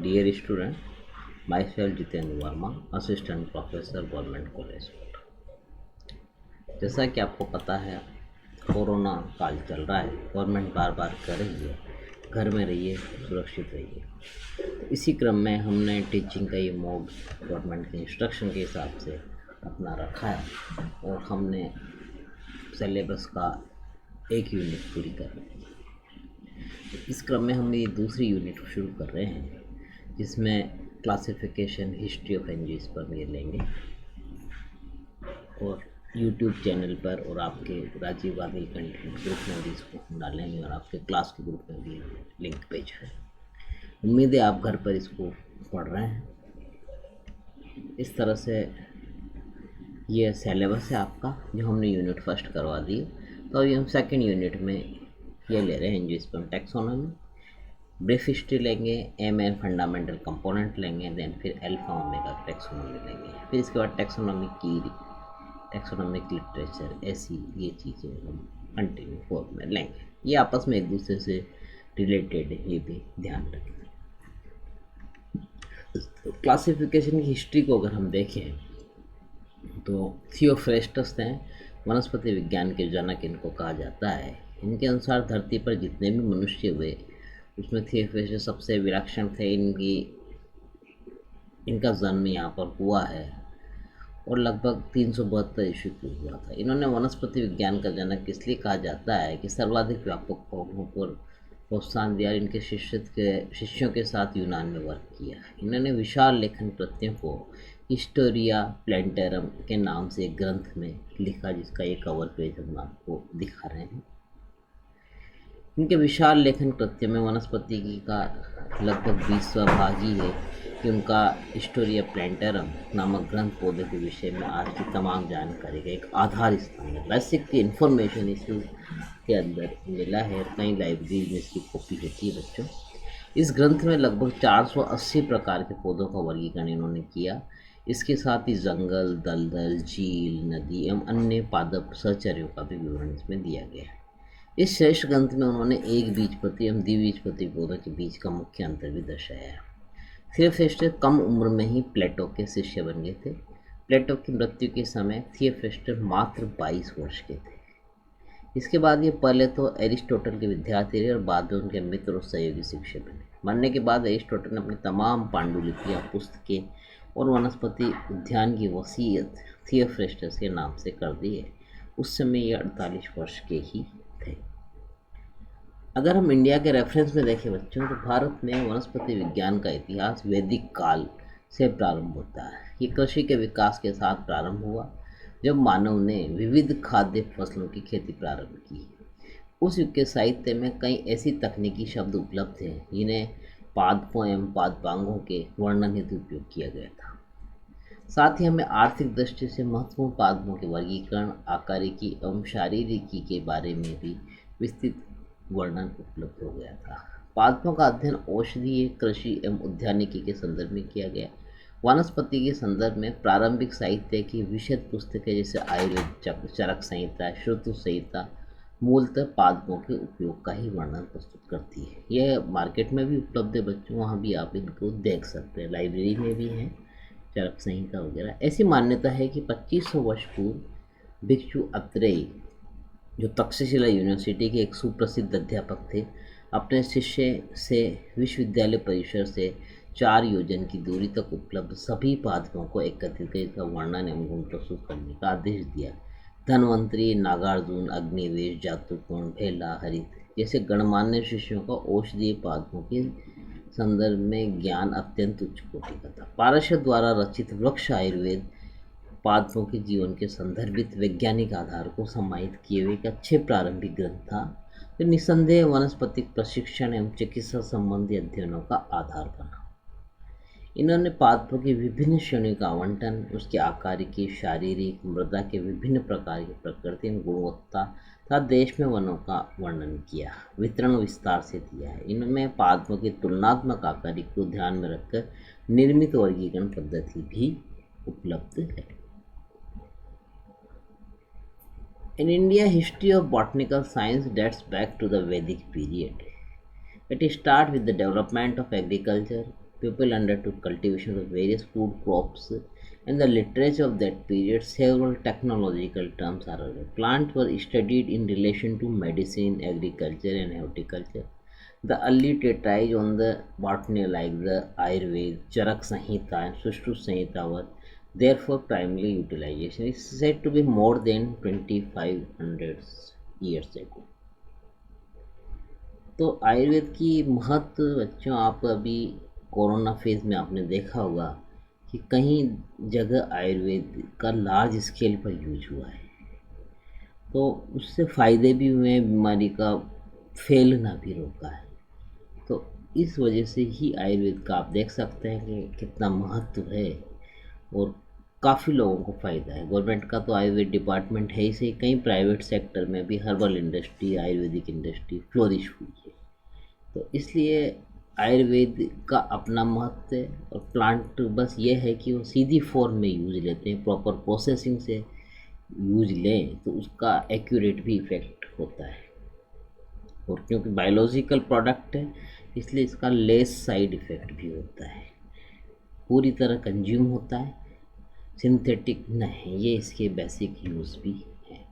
Dear student, myself Jitendra Verma, Assistant Professor, Government College. जैसा कि आपको पता है, कोरोना काल चल रहा है। गवर्नमेंट बार बार कह रही है घर में रहिए, सुरक्षित रहिए। तो इसी क्रम में हमने टीचिंग का ये मोड गवर्नमेंट के इंस्ट्रक्शन के हिसाब से अपना रखा है और हमने सिलेबस का एक यूनिट पूरी कर रहे हैं। इस क्रम में हम ये दूसरी यूनिट शुरू कर रहे हैं, जिसमें क्लासिफिकेशन हिस्ट्री ऑफ एंजियोस्पर्म ये लेंगे और यूट्यूब चैनल पर और आपके राजीव गांधी कंटेंट ग्रुप में भी इसको हम डालेंगे और आपके क्लास के ग्रुप में भी लिंक पेज है। उम्मीद है आप घर पर इसको पढ़ रहे हैं। इस तरह से ये सिलेबस है आपका, जो हमने यूनिट फर्स्ट करवा दी। तो अभी हम सेकेंड यूनिट में ये ले रहे हैं एंजियोस्पर्म टैक्सोनॉमी। ब्रीफ हिस्ट्री लेंगे, एम एंड फंडामेंटल कंपोनेंट लेंगे, देन फिर अल्फा ओमेगा टैक्सोनॉमी लेंगे। फिर इसके बाद टैक्सोनॉमी की टैक्सोनॉमिक लिटरेचर, ऐसी ये चीज़ें हम कंटिन्यू फॉर्म में लेंगे। ये आपस में एक दूसरे से रिलेटेड है, ये भी ध्यान रखें। क्लासिफिकेशन की हिस्ट्री को अगर हम देखें तो थियोफ्रेस्टस हैं, वनस्पति विज्ञान के जनक इनको कहा जाता है। इनके अनुसार धरती पर जितने भी मनुष्य हुए उसमें थियोफ्रेस्टस सबसे विलक्षण थे। इनका जन्म यहाँ पर हुआ है और लगभग 372 ईस्वी को हुआ था। इन्होंने वनस्पति विज्ञान का जनक इसलिए कहा जाता है कि सर्वाधिक व्यापक पौधों पर प्रोत्साहन दिया। इनके शिष्यों के साथ यूनान में वर्क किया। इन्होंने विशाल लेखन कृतियों को हिस्टोरिया प्लेंटेरम के नाम से एक ग्रंथ में लिखा, जिसका ये कवर पेज हम आपको दिखा रहे हैं। इनके विशाल लेखन कृत्य में वनस्पति की का लगभग 20वां भाग ही है कि उनका हिस्टोरिया प्लेंटेरम नामक ग्रंथ पौधे के विषय में आज की तमाम जानकारी का एक आधार स्थान है। बेसिक की इन्फॉर्मेशन के अंदर मिला है। कई लाइब्रेरी में इसकी कॉपी होती है बच्चों। इस ग्रंथ में लगभग 480 प्रकार के पौधों का वर्गीकरण इन्होंने किया। इसके साथ ही जंगल, दलदल, झील, नदी एवं अन्य पादप सहचर्यों का भी विवरण इसमें दिया गया है। इस श्रेष्ठ ग्रंथ में उन्होंने एक बीजपत्री एवं द्विबीजपत्री पौधों के बीच का मुख्य अंतर भी दर्शाया है। थियोफ्रेस्टस कम उम्र में ही प्लेटो के शिष्य बन गए थे। प्लेटो की मृत्यु के समय थियोफ्रेस्टस मात्र 22 वर्ष के थे। इसके बाद ये पहले तो एरिस्टोटल के विद्यार्थी रहे और बाद में उनके मित्र और सहयोगी शिक्षक बने। मरने के बाद एरिस्टोटल ने अपनी तमाम पांडुलिपियाँ, पुस्तकें और वनस्पति उद्यान की वसीयत थियोफ्रेस्टस के नाम से कर दी है। उस समय ये 48 वर्ष के ही थे। अगर हम इंडिया के रेफरेंस में देखें बच्चों, तो भारत में वनस्पति विज्ञान का इतिहास वैदिक काल से प्रारंभ होता है। ये कृषि के विकास के साथ प्रारंभ हुआ, जब मानव ने विविध खाद्य फसलों की खेती प्रारंभ की। उस युग के साहित्य में कई ऐसी तकनीकी शब्द उपलब्ध हैं जिन्हें पादपों एवं पादपांगों के वर्णन हेतु उपयोग किया गया था। साथ ही हमें आर्थिक दृष्टि से महत्वपूर्ण पादपों के वर्गीकरण, आकारिकी एवं शारीरिकी के बारे में भी विस्तृत वर्णन उपलब्ध हो गया था। पादपों का अध्ययन औषधीय, कृषि एवं उद्यानिकी के संदर्भ में किया गया। वनस्पति के संदर्भ में प्रारंभिक साहित्य की विशद पुस्तकें जैसे आयुर्वेद, चरक संहिता, श्रुति संहिता मूलतः पादपों के उपयोग का ही वर्णन प्रस्तुत करती है। यह मार्केट में भी उपलब्ध है बच्चों, वहाँ भी आप इनको देख सकते हैं। लाइब्रेरी में भी है चरक संहिता वगैरह। ऐसी मान्यता है कि 2500 वर्ष पूर्व भिक्षु अत्रेय, जो तक्षशिला यूनिवर्सिटी के एक सुप्रसिद्ध अध्यापक थे, अपने शिष्य से विश्वविद्यालय परिसर से 4 योजन की दूरी तक उपलब्ध सभी पादपों को एकत्रित कर इसका वर्णन एवं गुण प्रस्तुत करने का आदेश दिया। धन्वंतरी, नागार्जुन, अग्निवेश, जातुकोण, भेला, हरित जैसे गणमान्य शिष्यों का औषधीय पादपों के संदर्भ में ज्ञान अत्यंत उच्च कोटि का था। पारशर द्वारा रचित वृक्ष आयुर्वेद पादपों के जीवन के संदर्भित वैज्ञानिक आधार को समाहित किए हुए एक अच्छे प्रारंभिक ग्रंथ था, जो निसंदेह वनस्पतिक प्रशिक्षण एवं चिकित्सा संबंधी अध्ययनों का आधार बना। इन्होंने पादपों की विभिन्न श्रेणियों का आवंटन, उसके आकारिकी, शारीरिक, मृदा के विभिन्न प्रकार की प्रकृति एवं गुणवत्ता तथा देश में वनों का वर्णन किया, वितरण विस्तार से दिया है। इनमें पादपों की तुलनात्मक आकारिकी को ध्यान में रखकर निर्मित वर्गीकरण पद्धति भी उपलब्ध है। In India, history of botanical science dates back to the Vedic period. It starts with the development of agriculture People undertook cultivation of various food crops. In the literature of that period, several technological terms are available. Plants were studied in relation to medicine, agriculture, and horticulture. The early treatises on the botany, like the Ayurveda, Charak Samhita, and Sushru Samhita, were therefore primarily utilization. It is said to be more than 2500 years ago. तो आयुर्वेद की महत्व बच्चों, आप अभी corona phase में आपने देखा होगा कि कहीं जगह आयुर्वेद का लार्ज स्केल पर यूज हुआ है, तो उससे फ़ायदे भी हुए हैं, बीमारी का फैलना भी रोका है। तो इस वजह से ही आयुर्वेद का आप देख सकते हैं कि कितना महत्व है और काफ़ी लोगों को फ़ायदा है। गवर्नमेंट का तो आयुर्वेद डिपार्टमेंट है ही सही, कई प्राइवेट सेक्टर में भी herbal industry, Ayurvedic industry flourish हुई है। तो इसलिए आयुर्वेद का अपना महत्व है। और प्लांट बस ये है कि वो सीधी फॉर्म में यूज लेते हैं, प्रॉपर प्रोसेसिंग से यूज लें तो उसका एक्यूरेट भी इफेक्ट होता है। और क्योंकि बायोलॉजिकल प्रोडक्ट है इसलिए इसका लेस साइड इफ़ेक्ट भी होता है, पूरी तरह कंज्यूम होता है, सिंथेटिक नहीं। ये इसके बेसिक यूज़ भी है।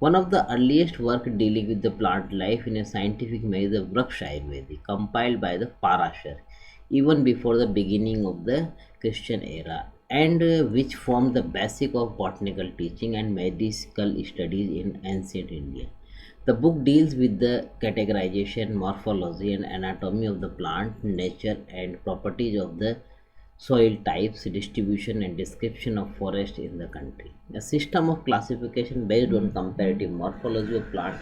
One of the earliest work dealing with the plant life in a scientific manner is the Vriksha Ayurveda, compiled by the Parashar, even before the beginning of the Christian era, and which formed the basic of botanical teaching and medical studies in ancient India. The book deals with the categorization, morphology, and anatomy of the plant, nature, and properties of the soil types, distribution, and description of forest in the country. A system of classification based on comparative morphology of plant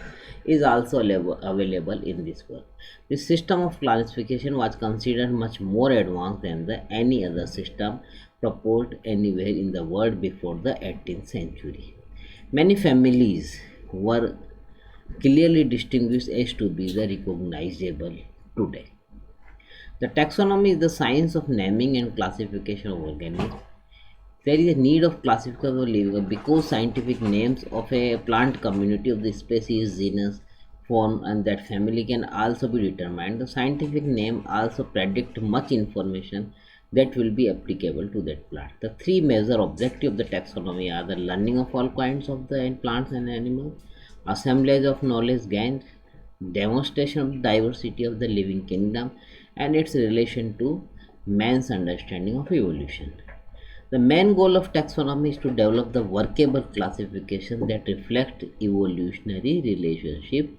is also available in this work. This system of classification was considered much more advanced than any other system proposed anywhere in the world before the 18th century. Many families were clearly distinguished as to be the recognizable today. The taxonomy is the science of naming and classification of organisms. There is a need of classification of living because scientific names of a plant community of the species, genus, form, and that family can also be determined. The scientific name also predict much information that will be applicable to that plant. The three major objectives of the taxonomy are the learning of all kinds of the plants and animals, assemblage of knowledge gained, demonstration of the diversity of the living kingdom, and its relation to man's understanding of evolution. The main goal of taxonomy is to develop the workable classification that reflect evolutionary relationship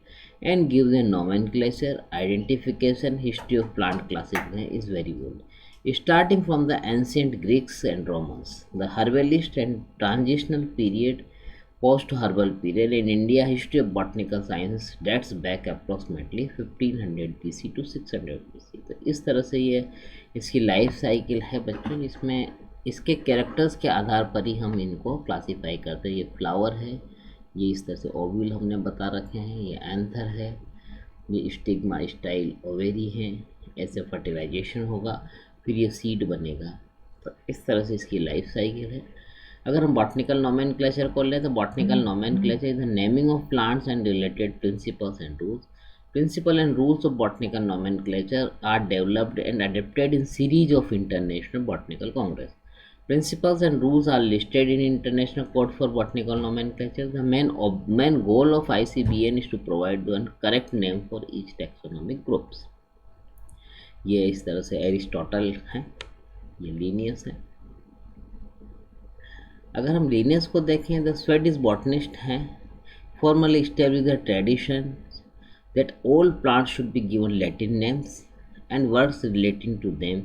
and gives a nomenclature, identification. History of plant classification is very old, starting from the ancient Greeks and Romans. The herbalist and transitional period, post-herbal period in India, history of botanical science dates back approximately 1500 BC to 600 BC। तो इस तरह से ये इसकी life cycle है बच्चों। इसमें इसके कैरेक्टर्स के आधार पर ही हम इनको क्लासीफाई करते हैं। ये फ्लावर है, ये इस तरह से ओव्यूल हमने बता रखे हैं, ये एंथर है, ये स्टिग्मा स्टाइल ओवेरी है, ऐसे फर्टिलाइजेशन होगा, फिर ये सीड बनेगा। तो इस तरह से इसकी लाइफ साइकिल है। अगर हम बॉटनिकल नोमेनक्लेचर को लें तो botanical nomenclature is the naming of plants and related principles and rules. Principle and rules of botanical nomenclature are developed and adapted in series of international botanical congress. Principles and rules are listed in International Code for Botanical Nomenclature. The main goal of ICBN is to provide one correct name for each taxonomic groups. ये इस तरह से Aristotle है, ये Linnaeus है। अगर हम Linnaeus को देखें, द स्वेडिश बॉटनिस्ट हैं formally established the tradition that all plants should be given Latin names and words relating to them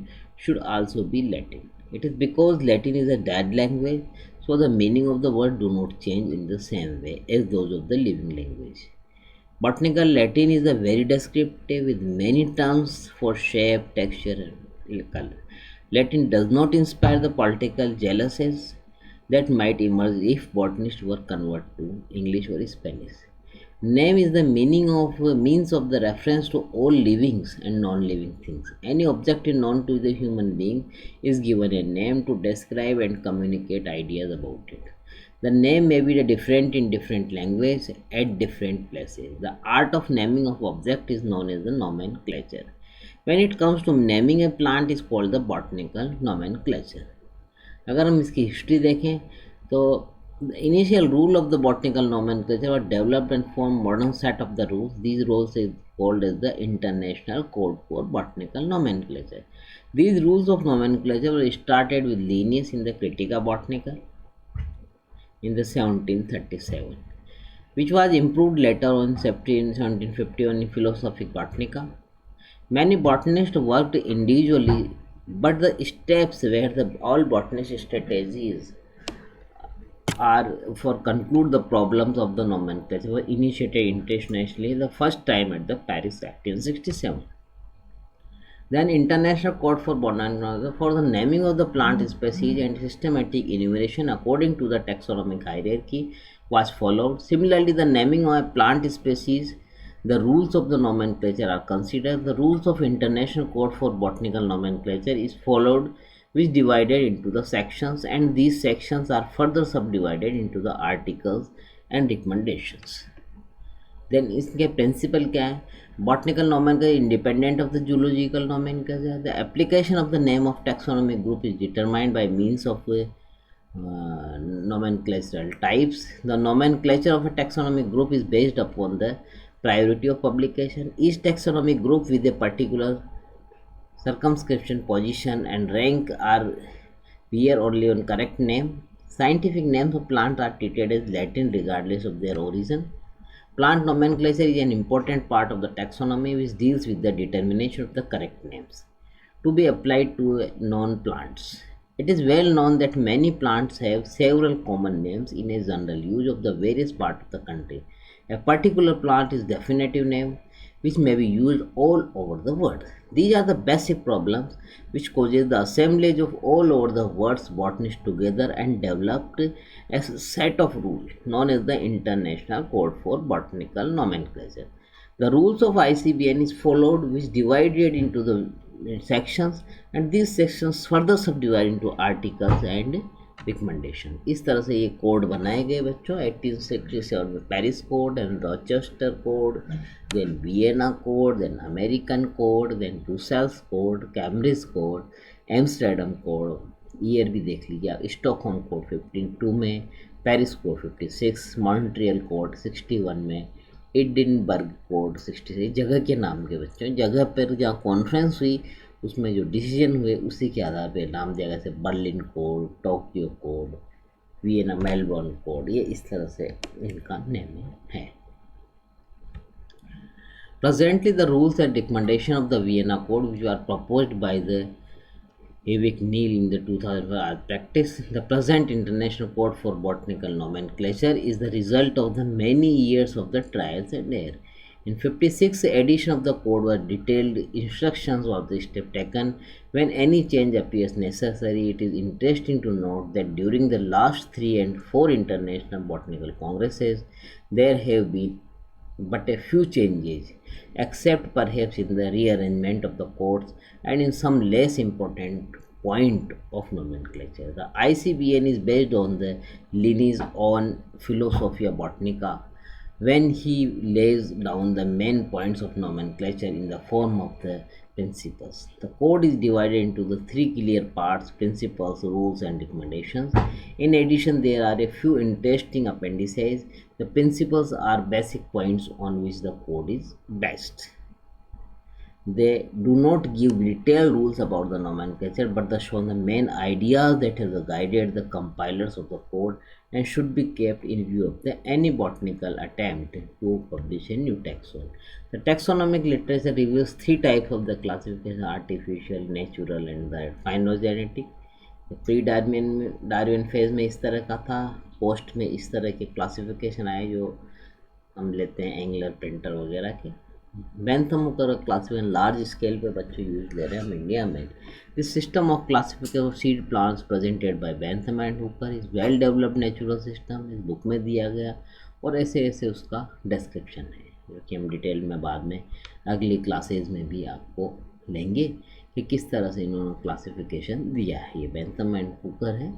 should also be Latin. It is because Latin is a dead language, so the meaning of the word do not change in the same way as those of the living language. Botanical Latin is a very descriptive with many terms for shape, texture, and color. Latin does not inspire the political jealousies that might emerge if botanists were converted to English or Spanish. Name is the means of the reference to all livings and non-living things. Any object known to the human being is given a name to describe and communicate ideas about it. The name may be different in different languages at different places. The art of naming of object is known as the nomenclature. When it comes to naming a plant is called the botanical nomenclature. अगर हम इसकी history देखें तो the initial rule of the botanical nomenclature were developed and formed modern set of the rules. These rules is called as the International Code for Botanical Nomenclature. These rules of nomenclature were started with Linnaeus in the Critica Botanica in the 1737, which was improved later on in 1751 in Philosophic Botanica. Many botanists worked individually, but the steps where the all botanist strategies are for conclude the problems of the nomenclature were initiated internationally the first time at the Paris Act in 67. Then International Code for Botanical for the naming of the plant species and systematic enumeration according to the taxonomic hierarchy was followed. Similarly, the naming of a plant species, the rules of the nomenclature are considered. The rules of International Code for Botanical Nomenclature is followed, which divided into the sections, and these sections are further subdivided into the articles and recommendations. Then इसके principle क्या है? Botanical nomenclature independent of the zoological nomenclature. The application of the name of taxonomic group is determined by means of nomenclatural types. The nomenclature of a taxonomic group is based upon the priority of publication. Each taxonomic group with a particular circumscription, position, and rank are appear only on correct name. Scientific names of plants are treated as Latin regardless of their origin. Plant nomenclature is an important part of the taxonomy which deals with the determination of the correct names to be applied to known plants. It is well known that many plants have several common names in a general use of the various parts of the country. A particular plant is definitive name which may be used all over the world. These are the basic problems which causes the assemblage of all over the world's botanists together and developed a set of rules known as the International Code for Botanical Nomenclature. The rules of ICBN is followed, which divided into the sections, and these sections further subdivided into articles and recommendation. इस तरह से ये code बनाए गए बच्चों 1867 में. Paris code and Rochester code, then Vienna code, then American code, then Brussels code, Cambridge code, Amsterdam code, year भी देख लीजिए आप. स्टॉकहोम कोड 1502 में, पेरिस कोड 56, मॉन्ट्रियल कोड 61 में, एडिनबर्ग कोड 66. जगह के नाम के बच्चों, जगह पर जहाँ कॉन्फ्रेंस हुई उसमें जो डिसीजन हुए उसी के आधार पे नाम दिया गया. जैसे Berlin code, Tokyo code, Vienna, Melbourne code, ये इस तरह से इनका नेमिंग है. Presently the rules and recommendation of the Vienna code which are proposed by the Evic Neal in the 2005 are practice. The present International Code for Botanical Nomenclature is the result of the many years of the trials and error. In 56 edition of the code were detailed instructions of the step taken when any change appears necessary. It is interesting to note that during the last 3 and 4 international botanical congresses, there have been but a few changes, except perhaps in the rearrangement of the codes and in some less important point of nomenclature. The ICBN is based on the Linnaeus own Philosophia Botanica when he lays down the main points of nomenclature in the form of the principles. The code is divided into the 3 clear parts: principles, rules, and recommendations. In addition, there are a few interesting appendices. The principles are basic points on which the code is based. They do not give detailed rules about the nomenclature, but they show the main ideas that have guided the compilers of the code and should be kept in view of any botanical attempt to publish a new taxon. The taxonomic literature reveals 3 types of the classification: artificial, natural, and the phylogenetic. Pre Darwin phase में इस तरह का था, post में इस तरह के classification आए जो हम लेते हैं एंगलर, प्रिंटर वगैरह के. बेंथम का क्लासिफिकेशन लार्ज स्केल पे बच्चे यूज ले रहे हैं हम इंडिया में. This system of classification of seed plants presented by Bentham and Hooker is well developed natural system, इस बुक में दिया गया और ऐसे ऐसे उसका डिस्क्रिप्शन है जो कि हम डिटेल में बाद में अगली क्लासेज में भी आपको लेंगे कि किस तरह से इन्होंने क्लासिफिकेशन दिया है. ये बेंथम एंड हुकर है.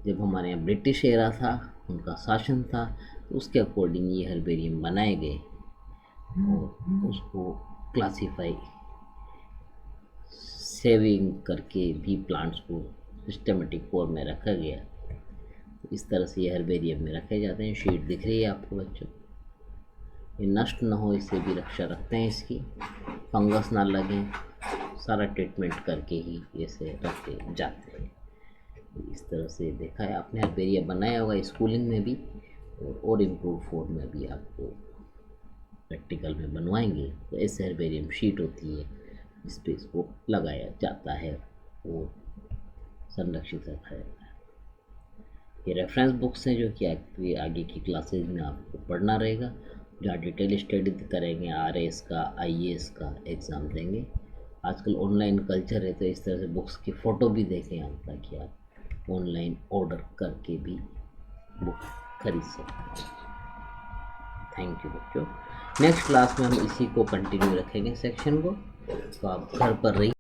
जब हमारे यहाँ ब्रिटिश एरा था, उनका शासन था, तो उसके अकॉर्डिंग ये हर्बेरियम बनाए गए और उसको क्लासीफाई सेविंग करके भी प्लांट्स को सिस्टमेटिक फॉर्म में रखा गया। इस तरह से ये हर्बेरियम में रखे जाते हैं। शीट दिख रही है आपको बच्चों, ये नष्ट ना हो इससे भी रक्षा रखते हैं, इसकी फंगस ना लगे, सारा ट्रीटमेंट करके ही इसे रखे जाते हैं। इस तरह से देखा है आपने, हर्बेरियम बनाया होगा स्कूलिंग में भी और इम्प्रूव फॉर्म में भी आपको प्रैक्टिकल में बनवाएंगे। तो ऐसे हर्बेरियम शीट होती है, इस पर इसको लगाया जाता है और संरक्षित रखा जाता है। ये रेफरेंस बुक्स हैं जो कि आगे की क्लासेज में आपको पढ़ना रहेगा, जहाँ डिटेल स्टडी करेंगे, RS का IAS का एग्ज़ाम देंगे। आजकल ऑनलाइन कल्चर है, तो इस तरह से बुक्स की फ़ोटो भी देखें आप, ताकि आप ऑनलाइन ऑर्डर करके भी बुक खरीद सकते हैं। थैंक यू बच्चों। नेक्स्ट क्लास में हम इसी को कंटिन्यू रखेंगे सेक्शन को, तो आप घर पर रहिए।